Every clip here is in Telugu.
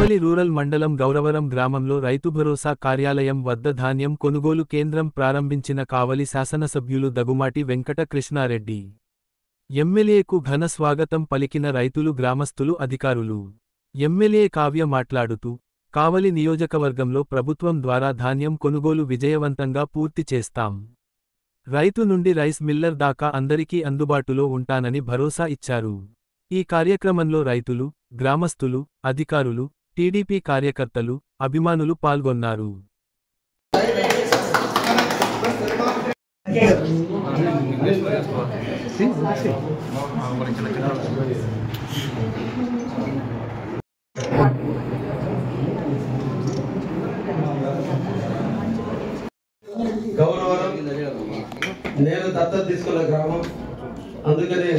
కావలి రూరల్ మండలం గౌరవరం గ్రామంలో రైతు భరోసా కార్యాలయం వద్ద ధాన్యం కొనుగోలు కేంద్రం ప్రారంభించిన కావలి శాసనసభ్యులు దగుమాటి వెంకట కృష్ణారెడ్డి. ఎమ్మెల్యేకు ఘన స్వాగతం పలికిన రైతులు, గ్రామస్తులు, అధికారులు. ఎమ్మెల్యే కావ్య మాట్లాడుతూ, కావలి నియోజకవర్గంలో ప్రభుత్వం ద్వారా ధాన్యం కొనుగోలు విజయవంతంగా పూర్తి చేస్తాం. రైతు నుండి రైస్ మిల్లర్ దాకా అందరికీ అందుబాటులో ఉంటానని భరోసా ఇచ్చారు. ఈ కార్యక్రమంలో రైతులు, గ్రామస్తులు, అధికారులు, టీడీపీ కార్యకర్తలు, అభిమానులు పాల్గొన్నారు. గౌరవరం నేను దత్తత తీసుకున్న గ్రామం, అందుకనే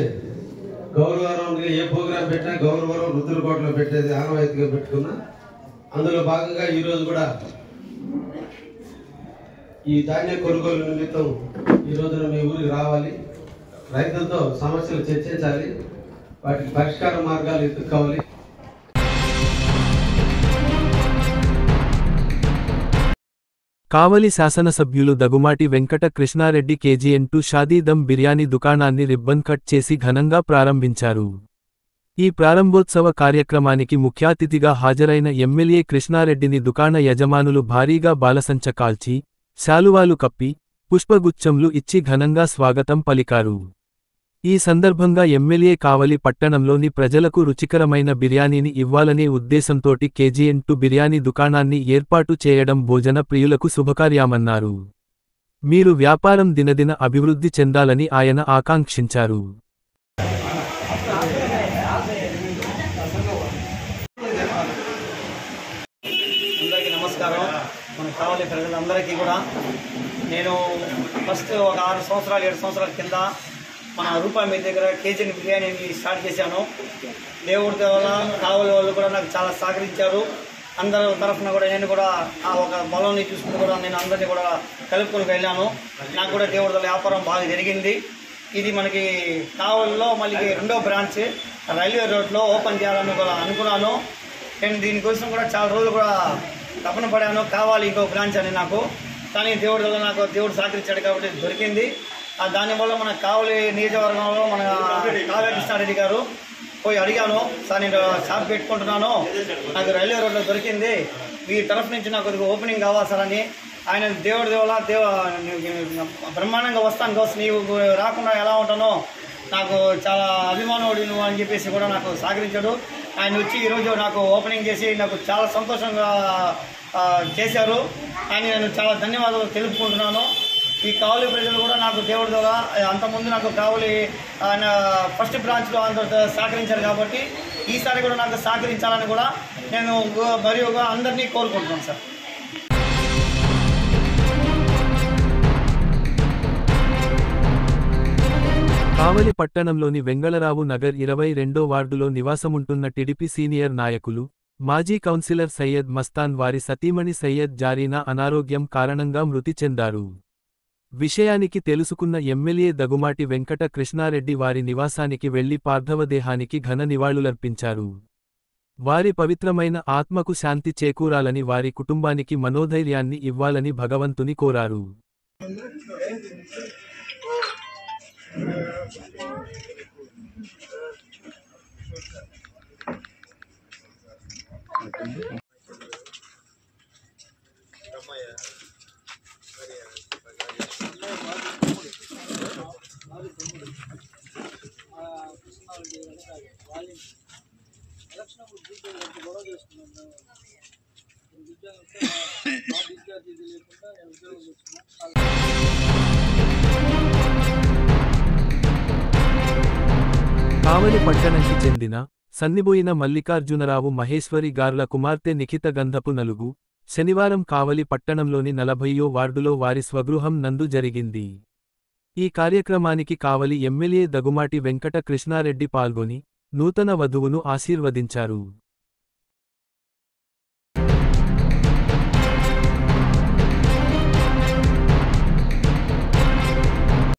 గౌరవరం ఏ ప్రోగ్రాం పెట్టినా గౌరవరం రుద్రకోటలో పెట్టేది ఆనవాయితీగా పెట్టుకున్నా. అందులో భాగంగా ఈరోజు కూడా ఈ ధాన్య కొనుగోలు నిమిత్తం ఈ రోజున మీ ఊరికి రావాలి, రైతులతో సమస్యలు చర్చించాలి, వాటికి పరిష్కార మార్గాలు ఎత్తుక్కోవాలి. కావలి శాసనసభ్యులు దగుమాటి వెంకట కృష్ణారెడ్డి KGN2 షాదీ దమ్ బిర్యానీ దుకాణాన్ని రిబ్బన్ కట్ చేసి ఘనంగా ప్రారంభించారు. ఈ ప్రారంభోత్సవ కార్యక్రమానికి ముఖ్యాతిథిగా హాజరైన ఎమ్మెల్యే కృష్ణారెడ్డిని దుకాణ యజమానులు భారీగా బాలసంచ కాల్చి, శాలువాలు కప్పి, పుష్పగుచ్ఛంలు ఇచ్చి ఘనంగా స్వాగతం పలికారు. ఈ సందర్భంగా ఎమ్మెల్యే కావలి పట్టణంలోని ప్రజలకు రుచికరమైన బిర్యానీని ఇవ్వాలనే ఉద్దేశంతోటి KGN2 బిర్యానీ దుకాణాన్ని ఏర్పాటు చేయడం భోజన ప్రియులకు శుభకార్యమన్నారు. మీరు వ్యాపారం దినదిన అభివృద్ధి చెందాలని ఆయన ఆకాంక్షించారు. అందరికీ నమస్కారం. మన కావలి ప్రజలందరికీ కూడా నేను ఫస్ట్ ఒక 6 సంవత్సరాలు 7 సంవత్సరాల కింద మన రూపాయి మీ దగ్గర KGN బిర్యానీని స్టార్ట్ చేశాను. దేవుడి వల్ల కావలి వాళ్ళు కూడా నాకు చాలా సహకరించారు. అందరి తరఫున కూడా నేను కూడా ఆ ఒక బలంని చూసుకుని కూడా నేను అందరినీ కూడా కలుపుకొని వెళ్ళాను. నాకు కూడా దేవుడి వల్ల వ్యాపారం బాగా జరిగింది. ఇది మనకి కావలిలో మళ్ళీ 2వ బ్రాంచ్ రైల్వే రోడ్లో ఓపెన్ చేయాలని కూడా అనుకున్నాను. నేను దీనికోసం కూడా చాలా రోజులు కూడా తపన పడాను, కావాలి ఇంకో బ్రాంచ్ అని నాకు. కానీ దేవుడి వల్ల నాకు దేవుడు సహకరించాడు కాబట్టి దొరికింది. దానివల్ల మన కావలి నియోజకవర్గంలో మన కావ్య కృష్ణారెడ్డి గారు పోయి అడిగాను, సార్ నేను షాప్ పెట్టుకుంటున్నాను, నాకు రైల్వే రోడ్లో దొరికింది, మీ తరఫు నుంచి నాకు కొద్దిగా ఓపెనింగ్ కావాలి సార్ అని. ఆయన దేవుడి వల్ల బ్రహ్మాండంగా వస్తాను కోసం నీవు రాకుండా ఎలా ఉంటానో నాకు చాలా అభిమానుడు నువ్వు అని చెప్పేసి కూడా నాకు సహకరించాడు. ఆయన వచ్చి ఈరోజు నాకు ఓపెనింగ్ చేసి నాకు చాలా సంతోషంగా చేశారు. ఆయన నేను చాలా ధన్యవాదాలు తెలుపుకుంటున్నాను. ఈ కావలి ప్రజలు కూడా నాకు దేవుడి ద్వారా అంతకుముందు నాకు కావలి ఆయన ఫస్ట్ బ్రాంచ్లో అందరూ సహకరించారు కాబట్టి ఈసారి కూడా నాకు సహకరించాలని కూడా నేను మరియు అందరినీ కోరుకుంటున్నాను సార్. కావలి పట్టణంలోని వెంగళరావు నగర్ 22వ వార్డులో నివాసముంటున్న టీడీపీ సీనియర్ నాయకులు, మాజీ కౌన్సిలర్ సయ్యద్ మస్తాన్ వారి సతీమణి సయ్యద్ జారీనా అనారోగ్యం కారణంగా మృతి చెందారు. విషయానికి తెలుసుకున్న ఎమ్మెల్యే దగుమాటి వెంకట కృష్ణారెడ్డి వారి నివాసానికి వెళ్లి పార్థవదేహానికి ఘన నివాళులర్పించారు. వారి పవిత్రమైన ఆత్మకు శాంతి చేకూరాలని, వారి కుటుంబానికి మనోధైర్యాన్ని ఇవ్వాలని భగవంతుని కోరారు. కావలి పట్టణంకి చెందిన సన్నిబోయిన మల్లికార్జునరావు మహేశ్వరి గార్ల కుమార్తె నిఖిత గంధపు నలుగు శనివారం కావలి పట్టణంలోని 40వ వార్డులో వారి స్వగృహం నందు జరిగింది. ఈ కార్యక్రమానికి కావలి ఎమ్మెల్యే దగుమాటి వెంకట కృష్ణారెడ్డి పాల్గొని నూతన వధువును ఆశీర్వదించారు.